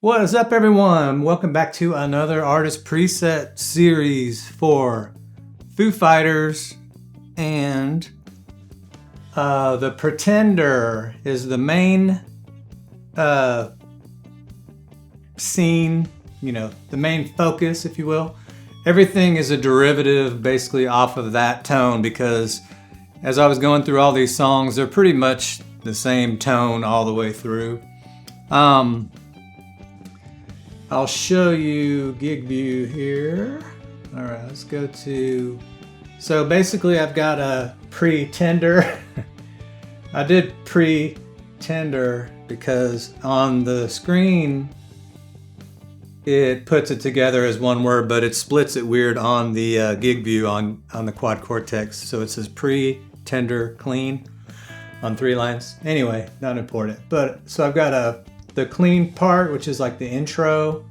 What is up, everyone? Welcome back to another artist preset series for Foo Fighters, and The Pretender is the main scene, the main focus, if you will. Everything is a derivative basically off of that tone, because as I was going through all these songs, they're pretty much the same tone all the way through. I'll show you gig view here. All right, let's go to, so basically I've got a Pretender. I did Pretender because on the screen, it puts it together as one word, but it splits it weird on the gig view on the Quad Cortex. So it says Pretender clean on 3 lines. Anyway, not important. But so I've got the clean part, which is like the intro,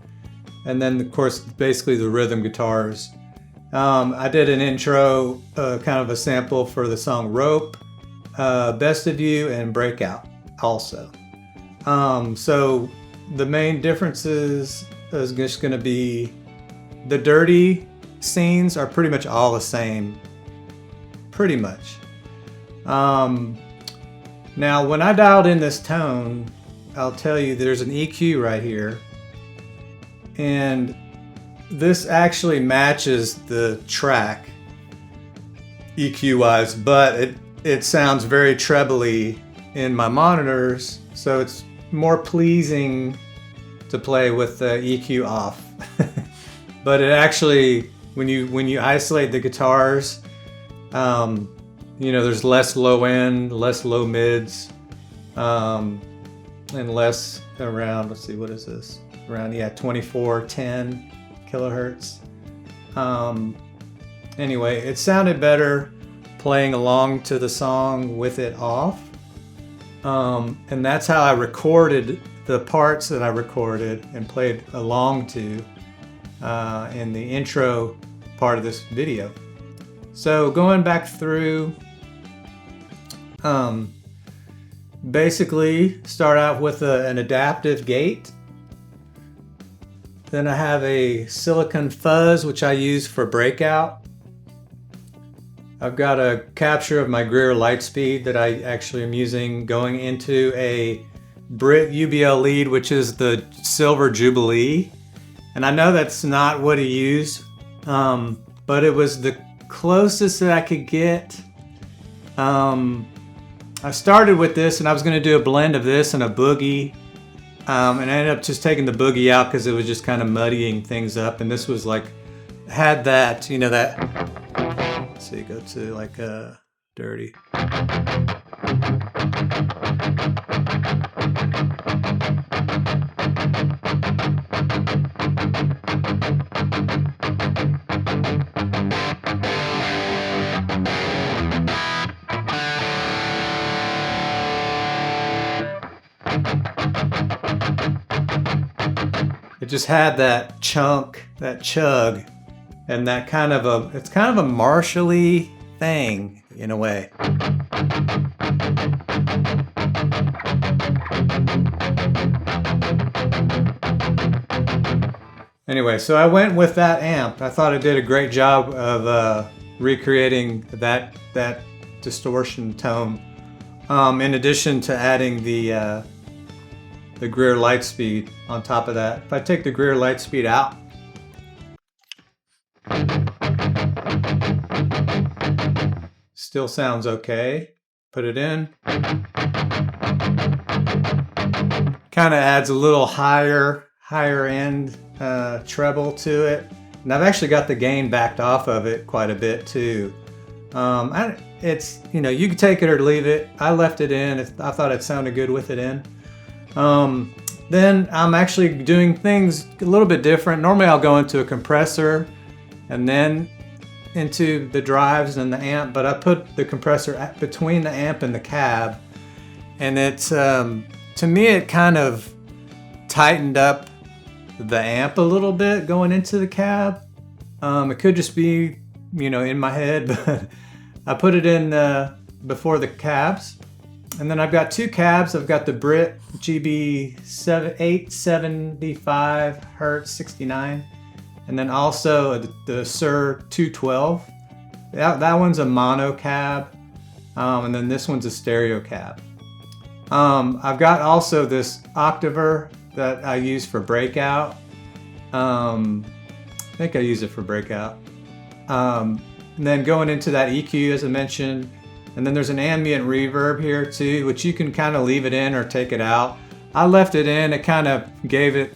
and then of course basically the rhythm guitars. I did an intro, kind of a sample for the song Rope, Best of You, and Breakout also. So the main differences is just going to be the dirty scenes are pretty much all the same, pretty much. Now when I dialed in this tone, I'll tell you there's an EQ right here, and this actually matches the track EQ wise, but it sounds very trebly in my monitors, so it's more pleasing to play with the EQ off. But it actually, when you isolate the guitars, there's less low end, less low mids, and less around, let's see, what is this? Around, 2410 kilohertz. Anyway, it sounded better playing along to the song with it off. And that's how I recorded the parts that I recorded and played along to in the intro part of this video. So going back through, basically start out with an adaptive gate. Then I have a silicon fuzz, which I use for breakout. I've got a capture of my Greer light speed that I actually am using going into a Brit UBL lead, which is the Silver Jubilee. And I know that's not what he used, but it was the closest that I could get. I started with this, and I was going to do a blend of this and a boogie, and I ended up just taking the boogie out because it was just kind of muddying things up. And this was like, had that, that, let's see, go to like a dirty. It just had that chunk, that chug, and that kind of it's kind of a Marshall-y thing in a way. Anyway, so I went with that amp. I thought it did a great job of recreating that distortion tone. In addition to adding the Greer light speed on top of that. If I take the Greer light speed out, still sounds okay. Put it in. Kind of adds a little higher end treble to it. And I've actually got the gain backed off of it quite a bit too. It's, you can take it or leave it. I left it in. I thought it sounded good with it in. Then I'm actually doing things a little bit different. Normally I'll go into a compressor and then into the drives and the amp, but I put the compressor between the amp and the cab, and it's to me it kind of tightened up the amp a little bit going into the cab. It could just be in my head, but I put it in before the cabs, And then I've got two cabs. I've got the Brit GB 875 Hertz 69, and then also the Sur 212. That one's a mono cab, and then this one's a stereo cab. I've got also this Octaver that I use for Breakout. I think I use it for Breakout. And then going into that EQ, as I mentioned, and then there's an ambient reverb here too, which you can kind of leave it in or take it out. I left it in. It kind of gave it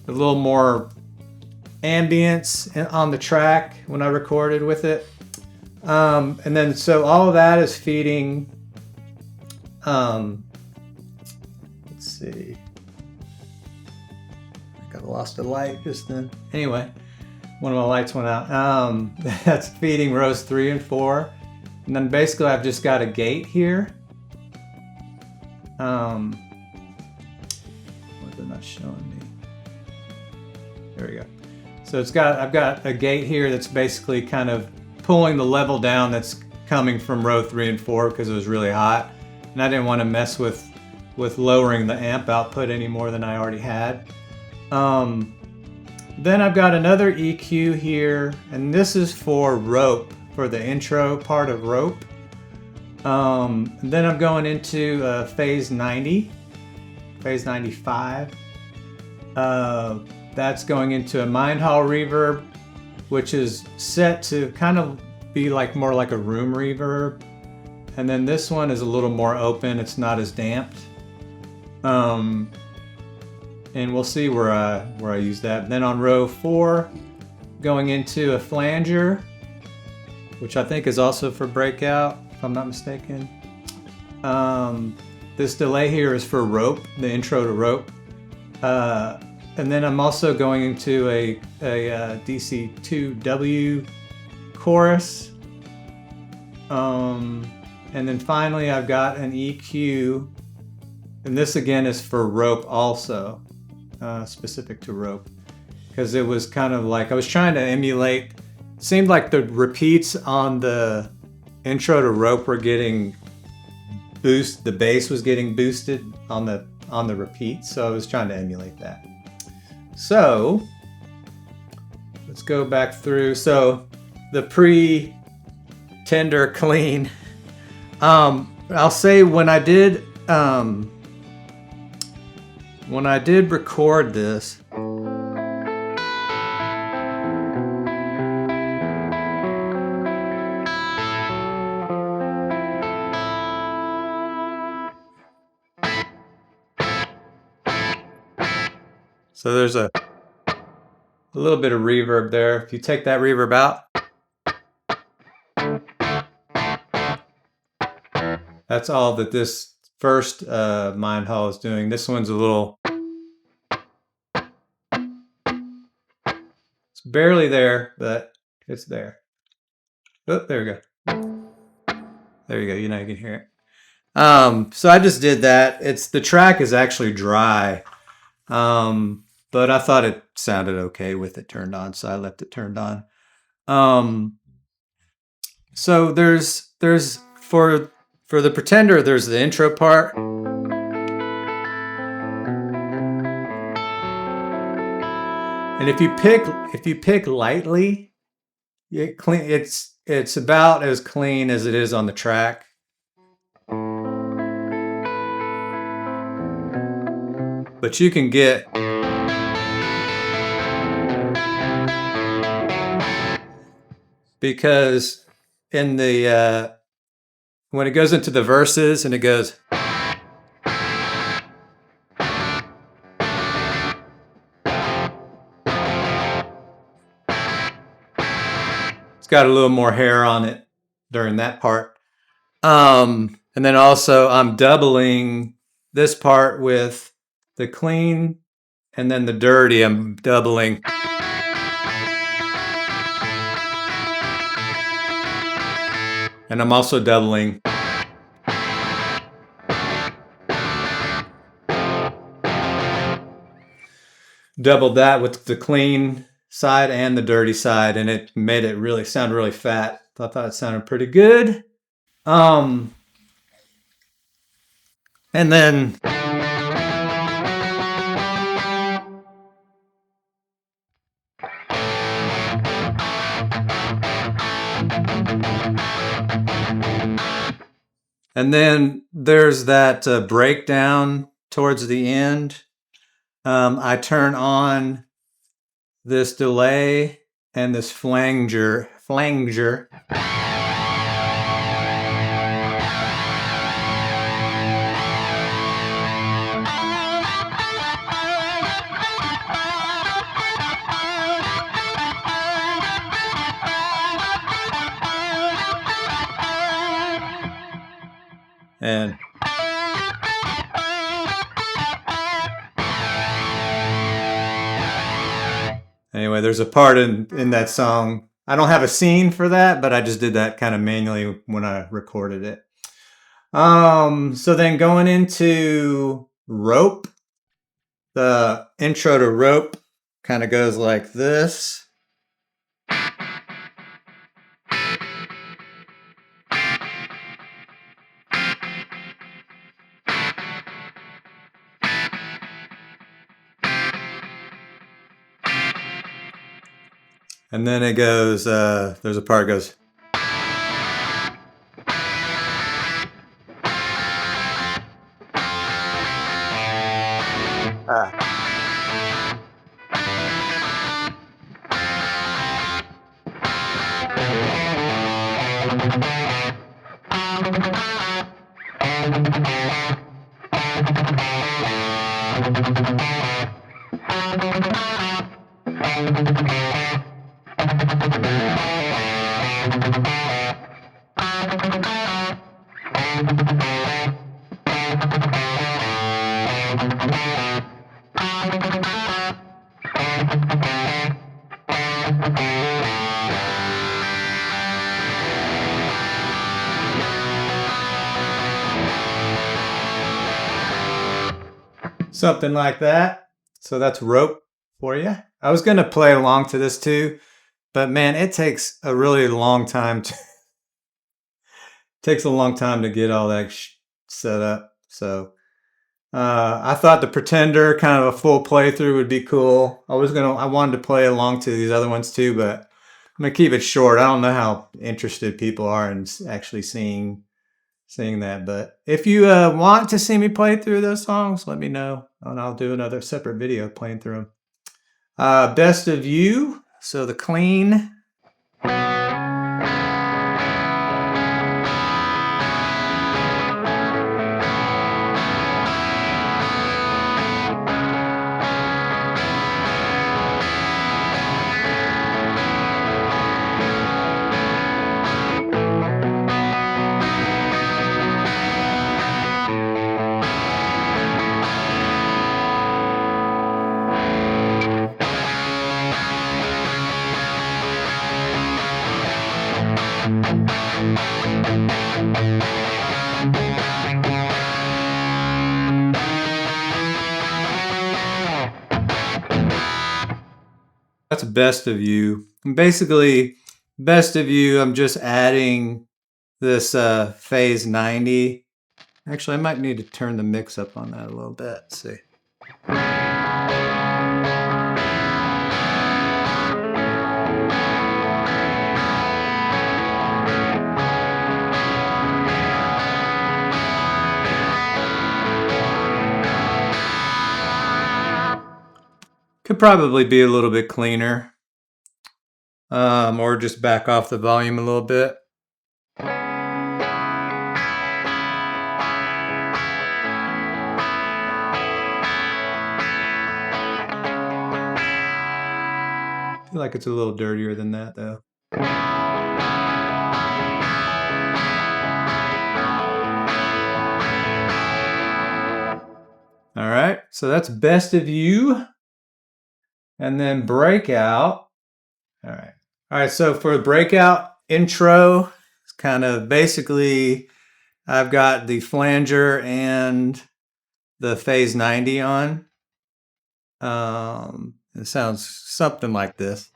a little more ambience on the track when I recorded with it. And then so all of that is feeding, let's see, I got lost a light just then. Anyway, one of my lights went out. That's feeding rows 3 and 4. And then basically I've just got a gate here. What is it not showing me? There we go. So I've got a gate here that's basically kind of pulling the level down that's coming from row 3 and 4 because it was really hot. And I didn't want to mess with lowering the amp output any more than I already had. Then I've got another EQ here, and this is for rope, for the intro part of rope. Then I'm going into phase 90, phase 95. That's going into a Mind Hall reverb, which is set to kind of be more like a room reverb. And then this one is a little more open, it's not as damped. And we'll see where I use that. And then on row 4, going into a flanger, which I think is also for Breakout, if I'm not mistaken. This delay here is for rope, the intro to rope. And then I'm also going into a DC2W chorus. And then finally I've got an EQ, and this again is for rope also, specific to rope. Because it was kind of like, I was trying to emulate, seemed like the repeats on the intro to rope were getting the bass was getting boosted on the repeats, so I was trying to emulate that. So let's go back through. So the pre-tender clean. I'll say when I did record this, so there's a little bit of reverb there. If you take that reverb out, that's all that this first Mind Hall is doing. This one's a little, it's barely there, but it's there. Oh, there we go. There you go. You can hear it. So I just did that. The track is actually dry. But I thought it sounded okay with it turned on, so I left it turned on. So there's for the Pretender, there's the intro part. And if you pick lightly, it's about as clean as it is on the track. But you can get because in the when it goes into the verses and it goes, it's got a little more hair on it during that part. And then also I'm doubling this part with the clean, and then the dirty I'm doubling. And I'm also doubling. Doubled that with the clean side and the dirty side, and it made it really sound really fat. I thought it sounded pretty good. And then there's that breakdown towards the end. I turn on this delay and this flanger. And anyway, there's a part in that song. I don't have a scene for that, but I just did that kind of manually when I recorded it. So then going into Rope, the intro to Rope kind of goes like this. And then it goes, there's a part that goes. Something like that. So that's Rope for you. I was going to play along to this too, but man, it takes a really long time to get all that set up. So I thought the Pretender, kind of a full playthrough, would be cool. I wanted to play along to these other ones too, but I'm gonna keep it short. I don't know how interested people are in actually seeing that, but if you want to see me play through those songs, let me know, and I'll do another separate video playing through them. Best of You, so the clean. That's Best of You. Basically, Best of You, I'm just adding this phase 90. Actually, I might need to turn the mix up on that a little bit. Let's see. Could probably be a little bit cleaner, or just back off the volume a little bit. I feel like it's a little dirtier than that though. All right, so that's Best of You. And then Breakout. All right, so for Breakout intro, it's kind of basically, I've got the flanger and the phase 90 on. It sounds something like this.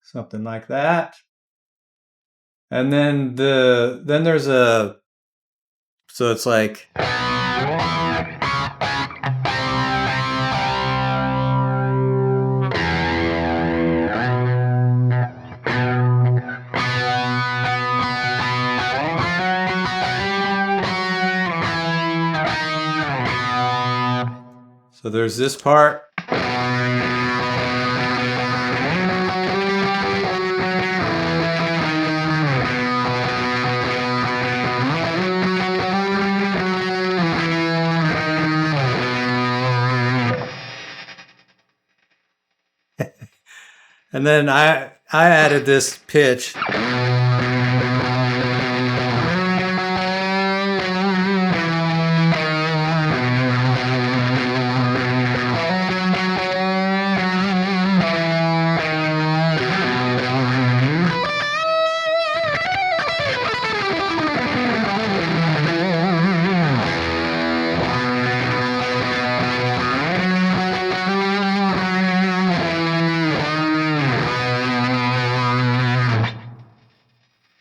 something like that. And then there's a, so it's like, so there's this part. And then I added this pitch.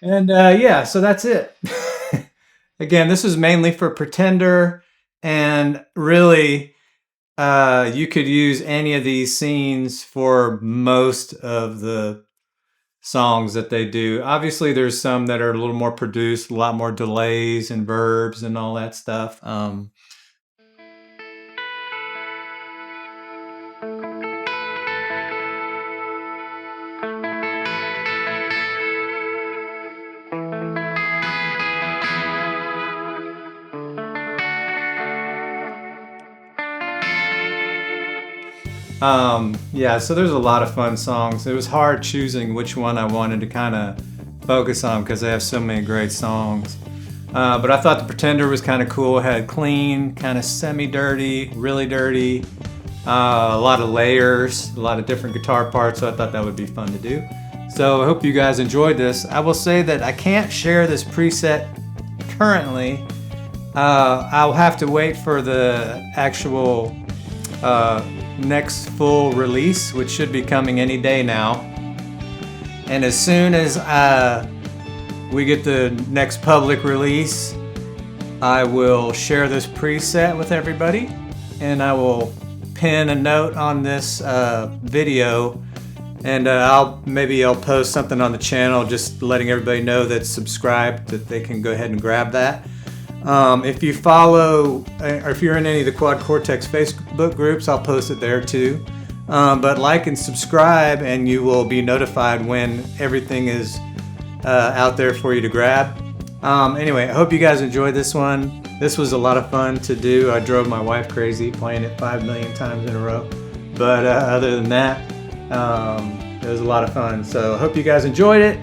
And yeah, so that's it. Again, this is mainly for Pretender, and really you could use any of these scenes for most of the songs that they do. Obviously, there's some that are a little more produced, a lot more delays and verbs and all that stuff. Yeah, so there's a lot of fun songs. It was hard choosing which one I wanted to kind of focus on because they have so many great songs. But I thought the Pretender was kind of cool. It had clean, kind of semi-dirty, really dirty, a lot of layers, a lot of different guitar parts, so I thought that would be fun to do. So I hope you guys enjoyed this. I will say that I can't share this preset currently. I'll have to wait for the actual next full release, which should be coming any day now. And as soon as we get the next public release, I will share this preset with everybody, and I will pin a note on this video, and I'll post something on the channel just letting everybody know that's subscribed that they can go ahead and grab that. If you follow, or if you're in any of the Quad Cortex Facebook groups, I'll post it there too. But like and subscribe, and you will be notified when everything is out there for you to grab. Anyway, I hope you guys enjoyed this one. This was a lot of fun to do. I drove my wife crazy playing it 5 million times in a row. But other than that, it was a lot of fun. So I hope you guys enjoyed it.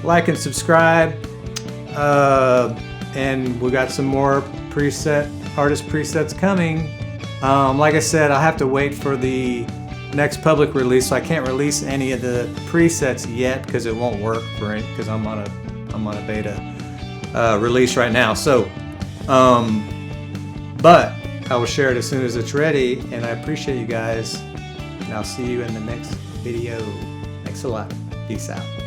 Like and subscribe. And we got some more artist presets coming. Like I said, I'll have to wait for the next public release, so I can't release any of the presets yet because it won't work for it because I'm on a beta release right now. So, but I will share it as soon as it's ready, and I appreciate you guys. And I'll see you in the next video. Thanks a lot. Peace out.